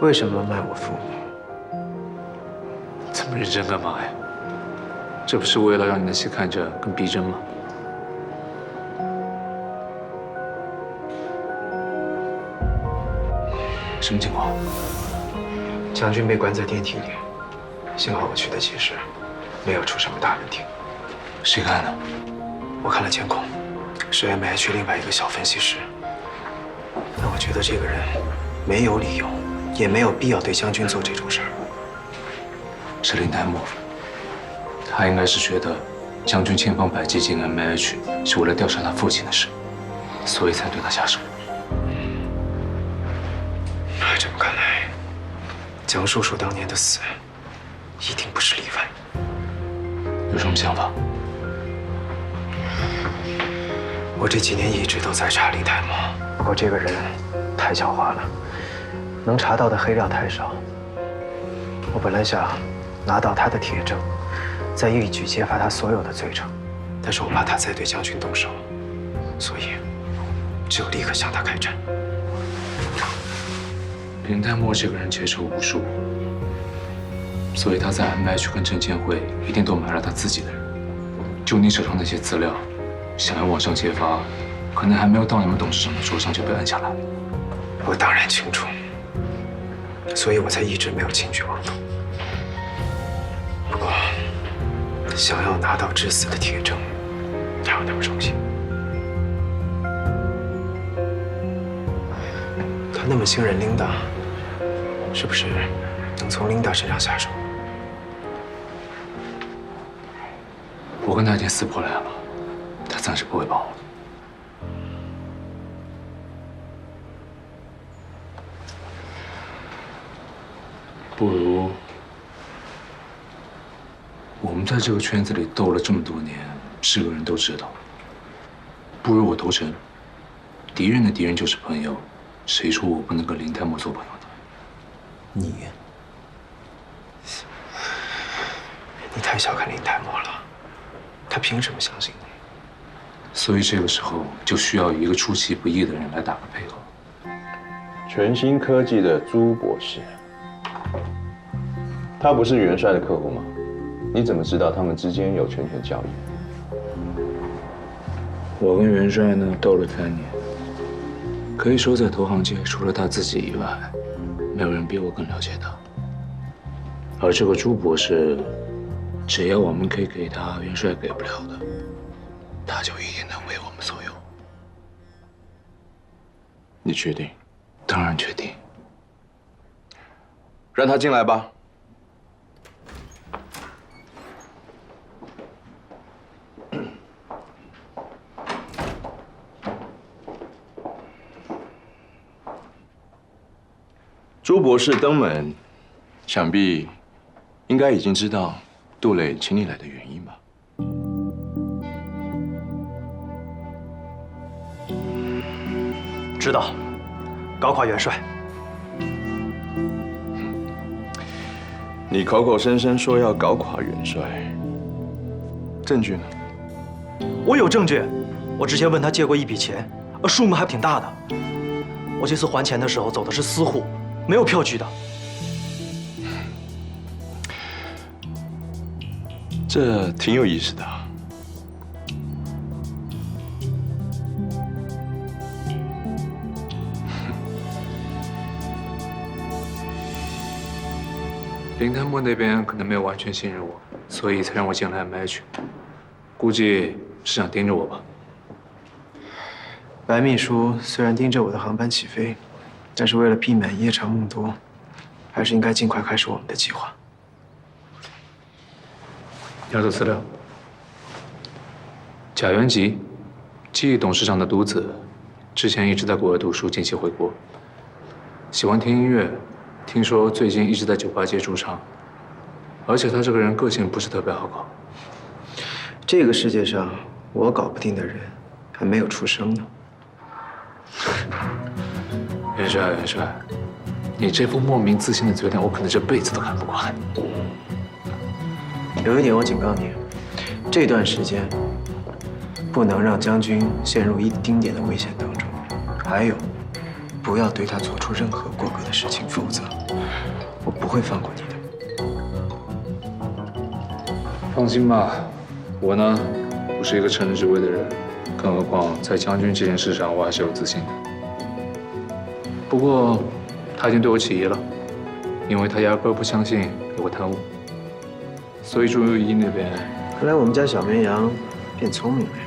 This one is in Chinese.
为什么卖我父母？这么认真干嘛呀？这不是为了让你的戏看着更逼真吗？什么情况？将军被关在电梯里，幸好我去得及时，没有出什么大问题。谁干的？我看了监控，是 MH 另外一个小分析师。但我觉得这个人没有理由，也没有必要对将军做这种事儿。是林台木，他应该是觉得将军千方百计进 MH 是为了调查他父亲的事，所以才对他下手。这么看来，蒋叔叔当年的死一定不是例外。有什么想法？我这几年一直都在查林台木，不过这个人太狡猾了，能查到的黑料太少。我本来想拿到他的铁证，再一举揭发他所有的罪证，但是我怕他再对将军动手，所以只有立刻向他开战。林泰墨这个人结仇无数，所以他在 MH 跟证监会一定都买了他自己的人。就你手上那些资料，想要往上揭发，可能还没有到你们董事长的桌上就被摁下来了。我当然清楚，所以我才一直没有轻举妄动。不过，想要拿到致死的铁证，哪有那么容易？他那么信任琳达，是不是能从琳达身上下手？我跟他已经撕破脸了，他暂时不会帮我。不如，我们在这个圈子里斗了这么多年，是个人都知道。不如我投诚，敌人的敌人就是朋友，谁说我不能跟林泰墨做朋友的？你太小看林泰墨了，他凭什么相信你？所以这个时候就需要一个出其不意的人来打个配合。全新科技的朱博士，他不是元帅的客户吗？你怎么知道他们之间有权交易？我跟元帅呢斗了3年，可以说在投行界除了他自己以外，没有人比我更了解他。而这个朱博士，只要我们可以给他元帅给不了的，他就一定能为我们所有。你确定？当然确定。让他进来吧。朱博士登门，想必应该已经知道杜磊请你来的原因吧？知道，搞垮元帅。你口口声声说要搞垮元帅，证据呢？我有证据，我之前问他借过一笔钱，数目还挺大的。我这次还钱的时候走的是私户，没有票据的。这挺有意思的。林泰墨那边可能没有完全信任我，所以才让我进来 MH， 估计是想盯着我吧。白秘书虽然盯着我的航班起飞，但是为了避免夜长梦多，还是应该尽快开始我们的计划。要做资料。贾元吉，记忆董事长的独子，之前一直在国外读书，近期回国。喜欢听音乐，听说最近一直在酒吧街驻唱，而且他这个人个性不是特别好搞。这个世界上，我搞不定的人还没有出生呢。元帅，你这副莫名自信的嘴脸，我可能这辈子都看不惯。有一点我警告你，这段时间不能让将军陷入一丁点的危险当中。还有，不要对他做出任何过格的事情，否则我不会放过你的。放心吧，我呢不是一个乘人之危的人，更何况在将军这件事上，我还是有自信的。不过他已经对我起疑了，因为他压根儿不相信有过贪污，所以朱友谊那边，看来我们家小绵羊变聪明了呀。